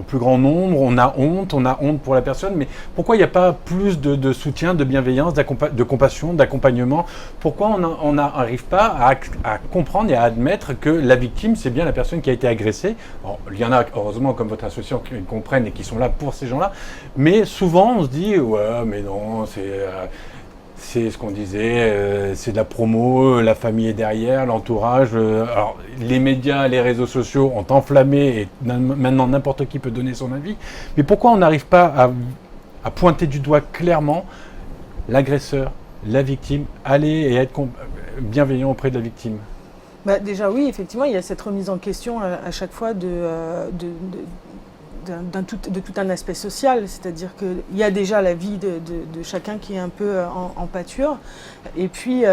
A: plus grand nombre, on a honte pour la personne, mais pourquoi il n'y a pas plus de soutien, de bienveillance, de compassion, d'accompagnement? Pourquoi on n'arrive pas à comprendre et à admettre que la victime, c'est bien la personne qui a été agressée? Bon, il y en a, heureusement, comme votre association, qui comprennent et qui sont là pour ces gens-là, mais souvent, on se dit, ouais, mais non, c'est ce qu'on disait, c'est de la promo, la famille est derrière, l'entourage. Alors, les médias, les réseaux sociaux ont enflammé et maintenant n'importe qui peut donner son avis. Mais pourquoi on n'arrive pas à pointer du doigt clairement l'agresseur, la victime, aller et être bienveillant auprès de la victime?
C: Déjà oui, effectivement, il y a cette remise en question à chaque fois de tout un aspect social, c'est-à-dire qu'il y a déjà la vie de chacun qui est un peu en pâture, et puis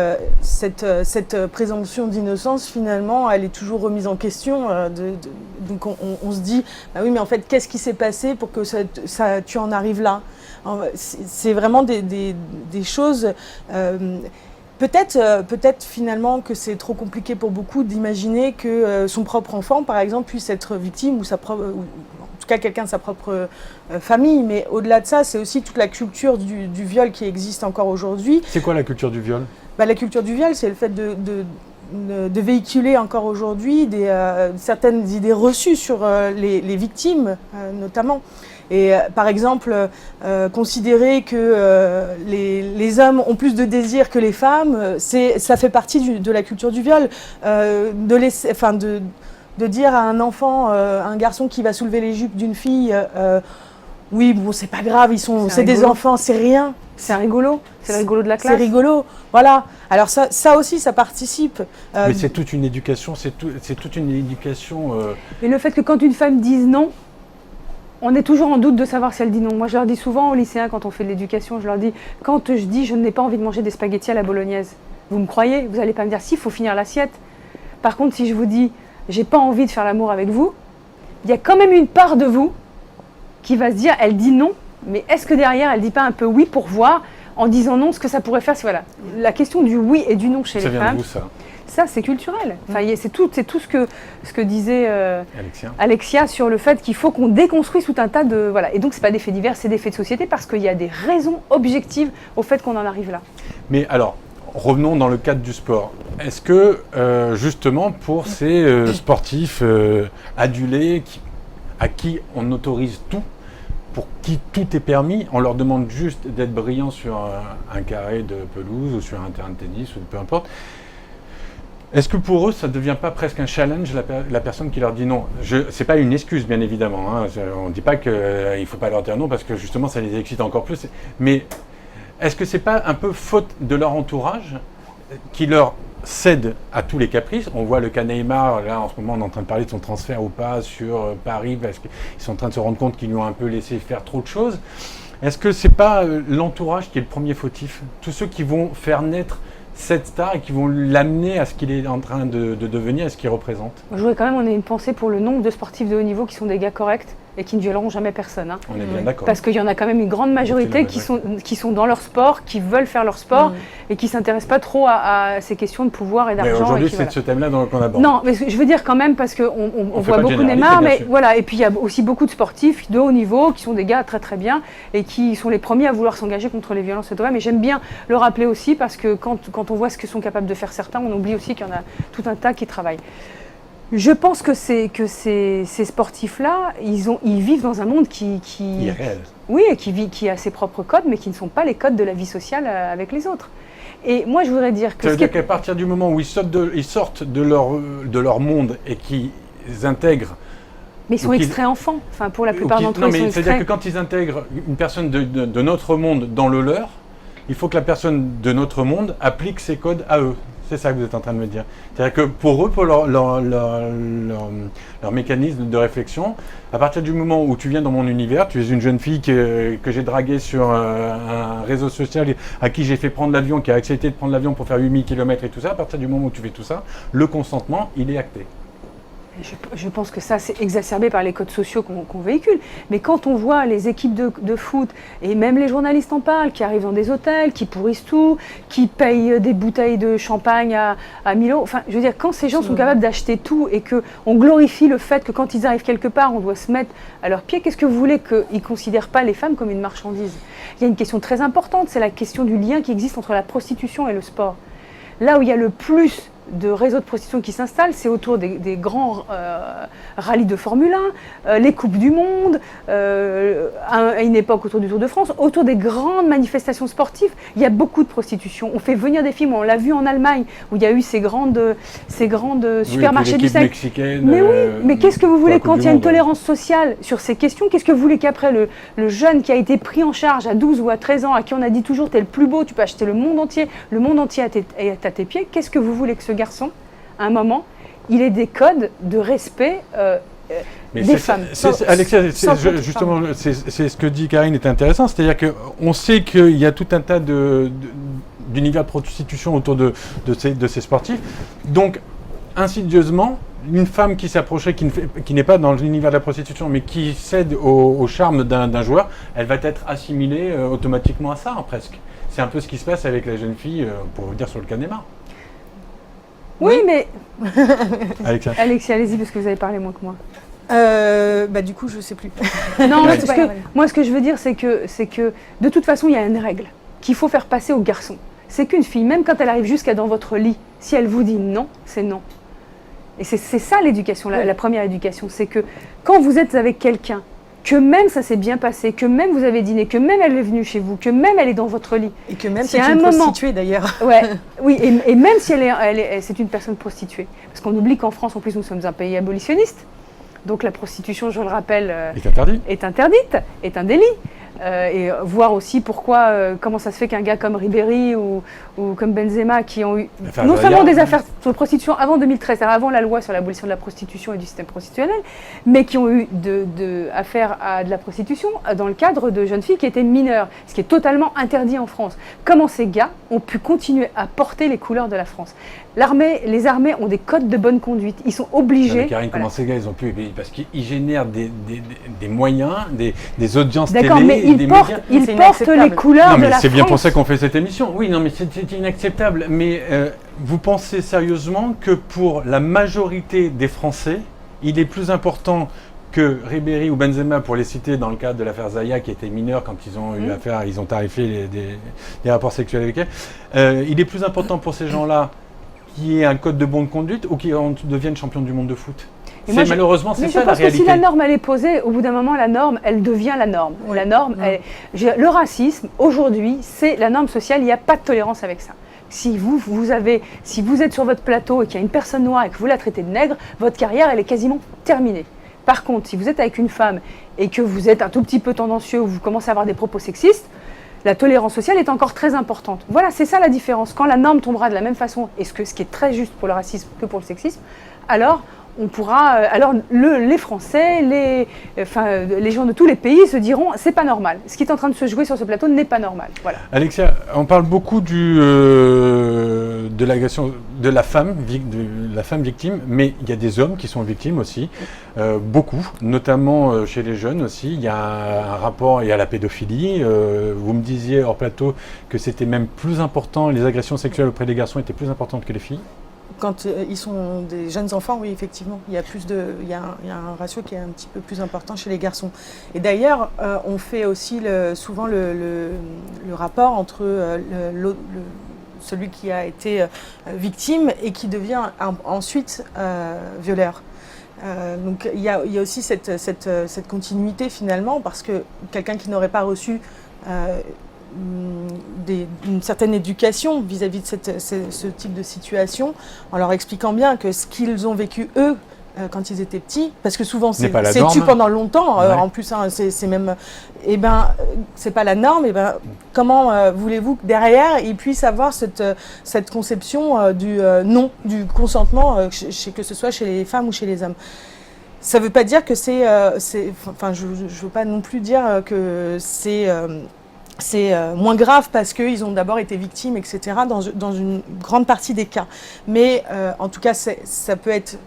C: cette présomption d'innocence, finalement, elle est toujours remise en question. Donc on se dit, oui, mais en fait, qu'est-ce qui s'est passé pour que tu en arrives là? C'est vraiment des choses... Peut-être finalement que c'est trop compliqué pour beaucoup d'imaginer que son propre enfant, par exemple, puisse être victime, ou en tout cas quelqu'un de sa propre famille. Mais au-delà de ça, c'est aussi toute la culture du viol qui existe encore aujourd'hui.
A: C'est quoi la culture du viol?
C: La culture du viol, c'est le fait de véhiculer encore aujourd'hui certaines idées reçues sur les victimes, notamment. Et par exemple, considérer que les hommes ont plus de désir que les femmes, ça fait partie de la culture du viol. De dire à un enfant, un garçon qui va soulever les jupes d'une fille, oui, bon, c'est pas grave, c'est des enfants, c'est rien.
B: C'est un rigolo, c'est le rigolo de la classe.
C: C'est rigolo, voilà. Alors ça aussi, ça participe.
A: Mais c'est toute une éducation, c'est toute une éducation...
B: Mais le fait que quand une femme dise non, on est toujours en doute de savoir si elle dit non. Moi, je leur dis souvent aux lycéens, quand on fait de l'éducation, je leur dis, quand je dis je n'ai pas envie de manger des spaghettis à la bolognaise, vous me croyez? Vous n'allez pas me dire si, il faut finir l'assiette. Par contre, si je vous dis, j'ai pas envie de faire l'amour avec vous, il y a quand même une part de vous qui va se dire, elle dit non, mais est-ce que derrière, elle dit pas un peu oui pour voir, en disant non, ce que ça pourrait faire? Voilà. La question du oui et du non chez les femmes.
A: Ça vient de vous, ça?
B: Ça, c'est culturel. Enfin, c'est tout ce que disait
A: Alexia.
B: Alexia sur le fait qu'il faut qu'on déconstruise tout un tas de... Voilà. Et donc, ce n'est pas des faits divers, c'est des faits de société parce qu'il y a des raisons objectives au fait qu'on en arrive là.
A: Mais alors, revenons dans le cadre du sport. Est-ce que, justement, pour ces sportifs adulés à qui on autorise tout, pour qui tout est permis, on leur demande juste d'être brillants sur un carré de pelouse ou sur un terrain de tennis ou peu importe, est-ce que pour eux, ça ne devient pas presque un challenge, la personne qui leur dit non? Ce n'est pas une excuse, bien évidemment. Hein. On ne dit pas qu'il ne faut pas leur dire non, parce que justement, ça les excite encore plus. Mais est-ce que ce n'est pas un peu faute de leur entourage qui leur cède à tous les caprices? On voit le cas Neymar, là, en ce moment, on est en train de parler de son transfert ou pas sur Paris, parce qu'ils sont en train de se rendre compte qu'ils lui ont un peu laissé faire trop de choses. Est-ce que ce n'est pas l'entourage qui est le premier fautif? Tous ceux qui vont faire naître cette star et qui vont l'amener à ce qu'il est en train de devenir et ce qu'il représente.
B: Je voudrais quand même, on ait une pensée pour le nombre de sportifs de haut niveau qui sont des gars corrects et qui ne violeront jamais personne. Hein.
A: On est bien d'accord.
B: Parce qu'il y en a quand même une grande majorité qui sont dans leur sport, qui veulent faire leur sport et qui ne s'intéressent pas trop à ces questions de pouvoir et d'argent.
A: Mais aujourd'hui, c'est de ce thème-là qu'on aborde.
B: Non, mais je veux dire quand même, parce qu'on voit beaucoup Neymar, mais voilà, et puis il y a aussi beaucoup de sportifs de haut niveau qui sont des gars très très bien et qui sont les premiers à vouloir s'engager contre les violences faites aux femmes. Et j'aime bien le rappeler aussi parce que quand on voit ce que sont capables de faire certains, on oublie aussi qu'il y en a tout un tas qui travaillent. Je pense que ces sportifs-là, ils vivent dans un monde qui
A: irréel.
B: Oui, et qui a ses propres codes, mais qui ne sont pas les codes de la vie sociale avec les autres. Et moi, je voudrais dire que...
A: Ça veut dire qu'à partir du moment où ils sortent de leur monde et qu'ils intègrent...
B: Mais ils sont extraits enfants, enfin pour la plupart d'entre eux, ils sont extraits.
A: C'est-à-dire que quand ils intègrent une personne de notre monde dans le leur, il faut que la personne de notre monde applique ses codes à eux. C'est ça que vous êtes en train de me dire. C'est-à-dire que pour eux, pour leur mécanisme de réflexion, à partir du moment où tu viens dans mon univers, tu es une jeune fille que j'ai draguée sur un réseau social, à qui j'ai fait prendre l'avion, qui a accepté de prendre l'avion pour faire 8000 km et tout ça, à partir du moment où tu fais tout ça, le consentement, il est acté.
B: Je pense que ça, c'est exacerbé par les codes sociaux qu'on véhicule. Mais quand on voit les équipes de foot, et même les journalistes en parlent, qui arrivent dans des hôtels, qui pourrissent tout, qui payent des bouteilles de champagne à 1000 €. Enfin, je veux dire, quand ces gens sont capables d'acheter tout et qu'on glorifie le fait que quand ils arrivent quelque part, on doit se mettre à leurs pieds, qu'est-ce que vous voulez qu'ils ne considèrent pas les femmes comme une marchandise? Il y a une question très importante, c'est la question du lien qui existe entre la prostitution et le sport. Là où il y a le plus de réseaux de prostitution qui s'installent, c'est autour des grands rallyes de Formule 1, les Coupes du Monde, à une époque autour du Tour de France, autour des grandes manifestations sportives, il y a beaucoup de prostitution. On fait venir des films, on l'a vu en Allemagne, où il y a eu ces grandes supermarchés du sexe. Mais oui, mais qu'est-ce que vous voulez quand il y a une tolérance sociale sur ces questions? Qu'est-ce que vous voulez qu'après le jeune qui a été pris en charge à 12 ou à 13 ans, à qui on a dit toujours t'es le plus beau, tu peux acheter le monde entier est à tes pieds, qu'est-ce que vous voulez que ce garçon, à un moment, il ait des codes de respect des femmes.
A: Alexia, justement, c'est ce que dit Karine est intéressant, c'est-à-dire qu'on sait qu'il y a tout un tas d'univers de prostitution autour de ces sportifs, donc insidieusement, une femme qui s'approcherait, qui n'est pas dans l'univers de la prostitution, mais qui cède au charme d'un joueur, elle va être assimilée automatiquement à ça, presque. C'est un peu ce qui se passe avec la jeune fille, pour vous dire sur le cas Neymar.
B: Oui, mais...
A: Alexia,
B: allez-y, parce que vous avez parlé moins que moi.
C: Du coup, je ne sais plus.
B: Non, parce que moi, ce que je veux dire, c'est que de toute façon, il y a une règle qu'il faut faire passer aux garçons. C'est qu'une fille, même quand elle arrive jusqu'à dans votre lit, si elle vous dit non, c'est non. Et c'est ça l'éducation, la première éducation. C'est que quand vous êtes avec quelqu'un, que même ça s'est bien passé, que même vous avez dîné, que même elle est venue chez vous, que même elle est dans votre lit.
C: Et que même c'est une prostituée d'ailleurs.
B: Ouais, oui, et même si c'est une personne prostituée. Parce qu'on oublie qu'en France, en plus, nous sommes un pays abolitionniste. Donc la prostitution, je le rappelle, est interdite, est un délit. et voir aussi pourquoi, comment ça se fait qu'un gars comme Ribéry ou comme Benzema, qui ont eu non seulement des affaires de prostitution avant 2013, c'est-à-dire avant la loi sur l'abolition de la prostitution et du système prostitutionnel, mais qui ont eu affaire à de la prostitution dans le cadre de jeunes filles qui étaient mineures, ce qui est totalement interdit en France. Comment ces gars ont pu continuer à porter les couleurs de la France? Les armées ont des codes de bonne conduite. Ils sont obligés.
A: Karine, comment ces gars, ils ont pu... Parce qu'ils génèrent des moyens, des audiences télé,
B: mais ils portent les couleurs de la France.
A: C'est bien pour ça qu'on fait cette émission. Oui, non, mais c'est inacceptable. Mais vous pensez sérieusement que pour la majorité des Français, il est plus important que Ribéry ou Benzema, pour les citer dans le cadre de l'affaire Zaya, qui était mineure quand ils ont eu affaire, ils ont tarifé des rapports sexuels avec elle, il est plus important pour ces gens-là qui ait un code de bonne conduite ou qui deviennent champions du monde de foot. Malheureusement, c'est ça la réalité.
B: Si la norme elle est posée, au bout d'un moment, la norme, elle devient la norme. Oui. La norme, le racisme, aujourd'hui, c'est la norme sociale, il n'y a pas de tolérance avec ça. Si vous êtes sur votre plateau et qu'il y a une personne noire et que vous la traitez de nègre, votre carrière, elle est quasiment terminée. Par contre, si vous êtes avec une femme et que vous êtes un tout petit peu tendancieux ou vous commencez à avoir des propos sexistes, la tolérance sociale est encore très importante. Voilà, c'est ça la différence. Quand la norme tombera de la même façon, et ce qui est très juste pour le racisme que pour le sexisme, alors on pourra, les Français, les gens de tous les pays se diront c'est pas normal. Ce qui est en train de se jouer sur ce plateau n'est pas normal. Voilà.
A: Alexia, on parle beaucoup de l'agression de la femme victime, mais il y a des hommes qui sont victimes aussi, beaucoup, notamment chez les jeunes aussi. Il y a un rapport, il y a la pédophilie. Vous me disiez hors plateau que c'était même plus important, les agressions sexuelles auprès des garçons étaient plus importantes que les filles.
C: Quand ils sont des jeunes enfants, oui, effectivement, il y a un ratio qui est un petit peu plus important chez les garçons. Et d'ailleurs, on fait aussi souvent le rapport entre celui qui a été victime et qui devient ensuite violeur. Donc il y a aussi cette continuité finalement, parce que quelqu'un qui n'aurait pas reçu une certaine éducation vis-à-vis de ce type de situation, en leur expliquant bien que ce qu'ils ont vécu eux quand ils étaient petits, parce que souvent c'est tu pendant longtemps, en plus c'est même, c'est pas la norme, comment voulez-vous que derrière ils puissent avoir cette conception du non, du consentement, que ce soit chez les femmes ou chez les hommes. Ça veut pas dire que je veux pas non plus dire que c'est moins grave parce qu'ils ont d'abord été victimes, etc., dans une grande partie des cas. Mais en tout cas, ça peut être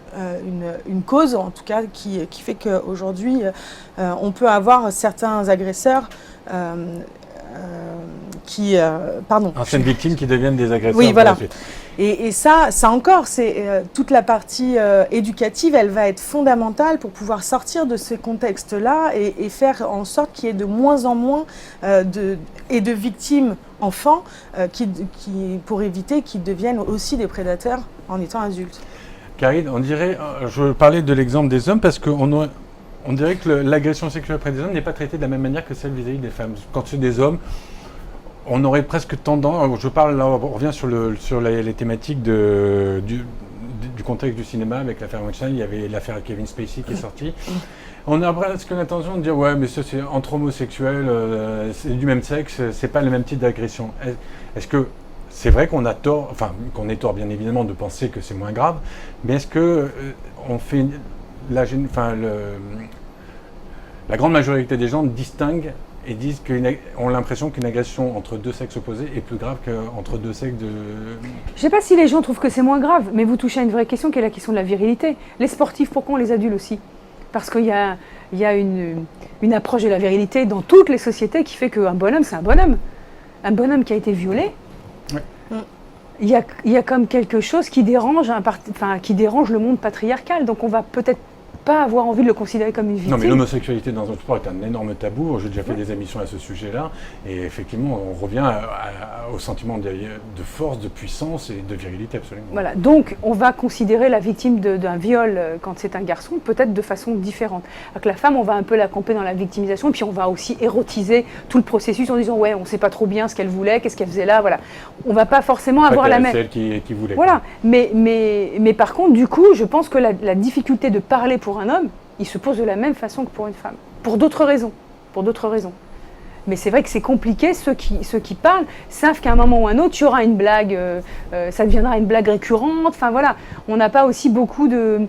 C: une cause, en tout cas, qui fait qu'aujourd'hui, on peut avoir certains agresseurs
A: anciennes victimes qui deviennent des agresseurs.
C: Oui, voilà. Et ça encore, c'est toute la partie éducative, elle va être fondamentale pour pouvoir sortir de ce contexte-là et faire en sorte qu'il y ait de moins en moins de victimes enfants pour éviter qu'ils deviennent aussi des prédateurs en étant adultes.
A: Karine, je parlais de l'exemple des hommes parce qu'on dirait que l'agression sexuelle auprès des hommes n'est pas traitée de la même manière que celle vis-à-vis des femmes. Quand c'est des hommes, on aurait presque tendance, on revient sur les thématiques du contexte du cinéma avec l'affaire Weinstein, il y avait l'affaire Kevin Spacey qui est sortie. On a presque l'intention de dire ouais, mais ça c'est entre homosexuels, c'est du même sexe, c'est pas le même type d'agression. Est-ce que c'est vrai qu'on a tort, enfin qu'on ait tort bien évidemment de penser que c'est moins grave, mais est-ce que on fait la grande majorité des gens distinguent et ont l'impression qu'une agression entre deux sexes opposés est plus grave qu'entre deux sexes de...
B: Je ne sais pas si les gens trouvent que c'est moins grave, mais vous touchez à une vraie question qui est la question de la virilité. Les sportifs, pourquoi on les adule aussi? Parce qu'il y a une approche de la virilité dans toutes les sociétés qui fait qu'un bonhomme, c'est un bonhomme. Un bonhomme qui a été violé, ouais. Il y a comme quelque chose qui dérange le monde patriarcal. Donc on va peut-être pas avoir envie de le considérer comme une victime.
A: Non, mais l'homosexualité dans un sport est un énorme tabou. J'ai déjà fait des émissions à ce sujet-là. Et effectivement, on revient au sentiment de force, de puissance et de virilité, absolument.
B: Voilà, donc on va considérer la victime d'un viol quand c'est un garçon peut-être de façon différente. Alors que la femme, on va un peu la camper dans la victimisation, et puis on va aussi érotiser tout le processus en disant ouais, on sait pas trop bien ce qu'elle voulait, qu'est-ce qu'elle faisait là, voilà. On va pas forcément avoir la même...
A: C'est elle qui voulait.
B: Voilà, mais par contre, du coup, je pense que la difficulté de parler pour un homme, il se pose de la même façon que pour une femme, pour d'autres raisons. Mais c'est vrai que c'est compliqué. Ceux qui parlent savent qu'à un moment ou un autre, il y aura une blague, ça deviendra une blague récurrente. Enfin voilà, on n'a pas aussi beaucoup de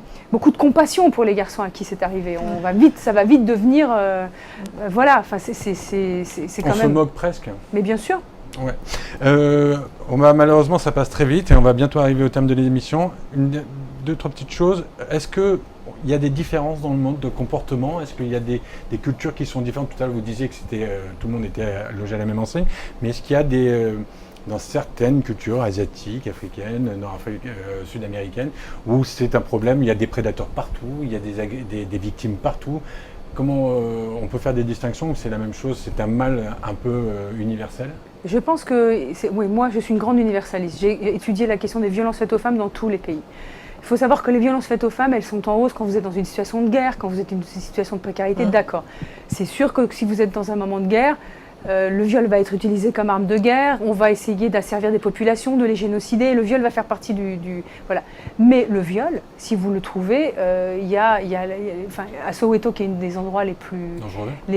B: compassion pour les garçons à qui c'est arrivé. Ça va vite devenir, voilà. Enfin c'est quand même.
A: On se moque presque.
B: Mais bien sûr.
A: Ouais. Malheureusement, ça passe très vite et on va bientôt arriver au terme de l'émission. Deux, trois petites choses. Est-ce qu'il y a des différences dans le monde de comportement? Est-ce qu'il y a des cultures qui sont différentes? Tout à l'heure, vous disiez que tout le monde était logé à la même enseigne. Mais est-ce qu'il y a dans certaines cultures asiatiques, africaines, sud-américaines, où c'est un problème, il y a des prédateurs partout, il y a des victimes partout? Comment on peut faire des distinctions ou c'est la même chose? C'est un mal un peu universel?
B: Je pense que, oui, moi je suis une grande universaliste. J'ai étudié la question des violences faites aux femmes dans tous les pays. Il faut savoir que les violences faites aux femmes, elles sont en hausse quand vous êtes dans une situation de guerre, quand vous êtes dans une situation de précarité, d'accord. C'est sûr que si vous êtes dans un moment de guerre, le viol va être utilisé comme arme de guerre, on va essayer d'asservir des populations, de les génocider, le viol va faire partie voilà. Mais le viol, si vous le trouvez, à Soweto, qui est un des endroits les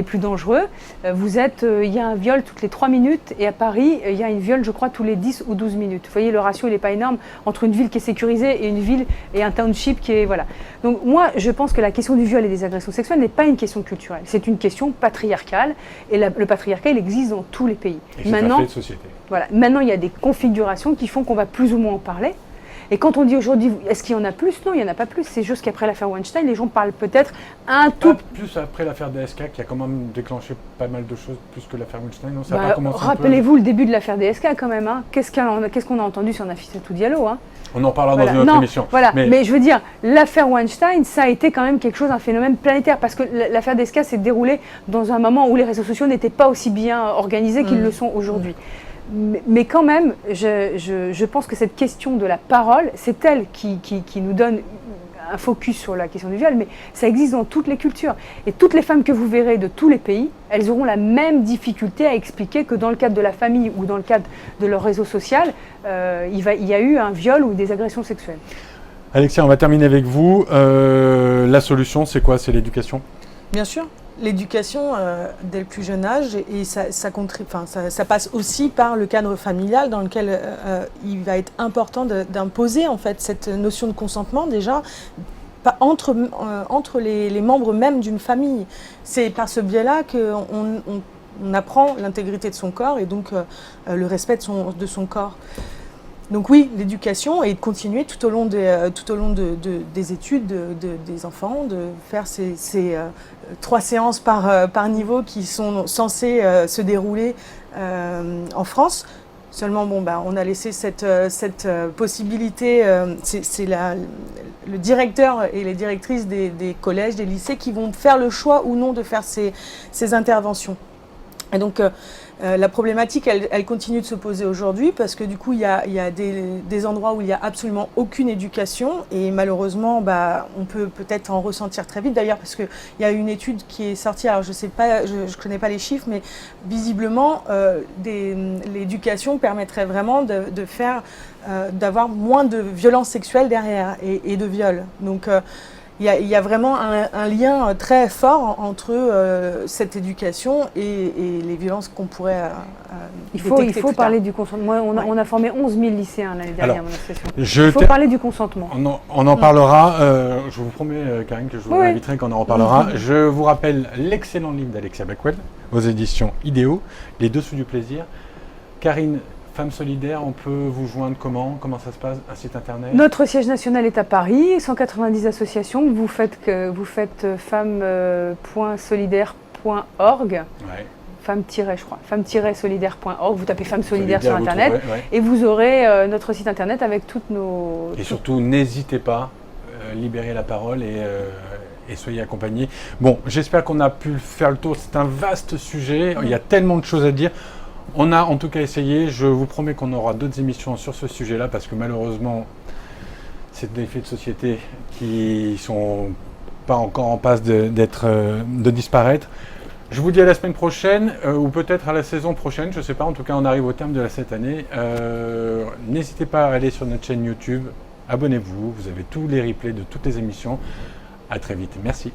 B: plus dangereux, il y a un viol toutes les 3 minutes, et à Paris, il y a un viol, je crois, tous les 10 ou 12 minutes. Vous voyez, le ratio, il n'est pas énorme entre une ville qui est sécurisée et une ville et un township qui est... Voilà. Donc moi, je pense que la question du viol et des agressions sexuelles n'est pas une question culturelle, c'est une question patriarcale, et le patriarcat, il existe dans tous les pays.
A: Et maintenant, c'est un fait de société.
B: Voilà. Maintenant, il y a des configurations qui font qu'on va plus ou moins en parler. Et quand on dit aujourd'hui, est-ce qu'il y en a plus? Non, il n'y en a pas plus. C'est juste qu'après l'affaire Weinstein, les gens parlent peut-être un tout...
A: Plus après l'affaire DSK, qui a quand même déclenché pas mal de choses, plus que l'affaire Weinstein. Non, ça a pas commencé
B: rappelez-vous le début de l'affaire DSK quand même. Hein. Qu'est-ce qu'on a entendu sur Nafissatou Diallo, hein?
A: On en parlera dans une autre émission.
B: Voilà. Mais je veux dire, l'affaire Weinstein, ça a été quand même quelque chose, un phénomène planétaire, parce que l'affaire DSK s'est déroulée dans un moment où les réseaux sociaux n'étaient pas aussi bien organisés qu'ils le sont aujourd'hui. Mais quand même, je pense que cette question de la parole, c'est elle qui nous donne un focus sur la question du viol, mais ça existe dans toutes les cultures. Et toutes les femmes que vous verrez de tous les pays, elles auront la même difficulté à expliquer que dans le cadre de la famille ou dans le cadre de leur réseau social, il y a eu un viol ou des agressions sexuelles.
A: Alexia, on va terminer avec vous. La solution, c'est quoi? C'est l'éducation?
C: Bien sûr. L'éducation dès le plus jeune âge, et ça passe aussi par le cadre familial dans lequel il va être important d'imposer en fait cette notion de consentement déjà entre les membres même d'une famille. C'est par ce biais-là qu'on apprend l'intégrité de son corps et donc le respect de son corps. Donc oui, l'éducation, et de continuer tout au long des études des enfants, de faire ces 3 séances par niveau qui sont censées se dérouler en France. Seulement, on a laissé cette possibilité, c'est le directeur et les directrices des collèges, des lycées qui vont faire le choix ou non de faire ces interventions. Et donc, la problématique, elle continue de se poser aujourd'hui parce que du coup, il y a des endroits où il n'y a absolument aucune éducation et malheureusement, on peut peut-être en ressentir très vite. D'ailleurs, parce qu'il y a une étude qui est sortie, alors je sais pas, je connais pas les chiffres, mais visiblement, l'éducation permettrait vraiment d'avoir moins de violences sexuelles derrière et de viols. Donc, il y a vraiment un lien très fort entre cette éducation et les violences qu'on pourrait détecter.
B: Il faut parler du consentement. Moi, on a formé 11 000 lycéens l'année dernière, mon association. Il faut parler du consentement.
A: On en parlera. Je vous promets, Karine, que je vous inviterai quand on en reparlera. Je vous rappelle l'excellent livre d'Alexia Blackwell, aux éditions Idéo, Les Dessous du plaisir. Karine, Femmes Solidaires, on peut vous joindre comment? Comment ça se passe? Un site internet?
B: Notre siège national est à Paris, 190 associations. Vous faites femmes.solidaire.org.
A: Ouais.
B: Femmes-solidaire.org. Vous tapez Femmes Solidaires sur internet et vous aurez notre site internet avec toutes nos...
A: Et surtout, n'hésitez pas, libérez la parole et soyez accompagnés. Bon, j'espère qu'on a pu faire le tour. C'est un vaste sujet. Il y a tellement de choses à dire. On a en tout cas essayé. Je vous promets qu'on aura d'autres émissions sur ce sujet-là parce que malheureusement, c'est des faits de société qui sont pas encore en passe de disparaître. Je vous dis à la semaine prochaine ou peut-être à la saison prochaine. Je ne sais pas. En tout cas, on arrive au terme de cette année. N'hésitez pas à aller sur notre chaîne YouTube. Abonnez-vous. Vous avez tous les replays de toutes les émissions. À très vite. Merci.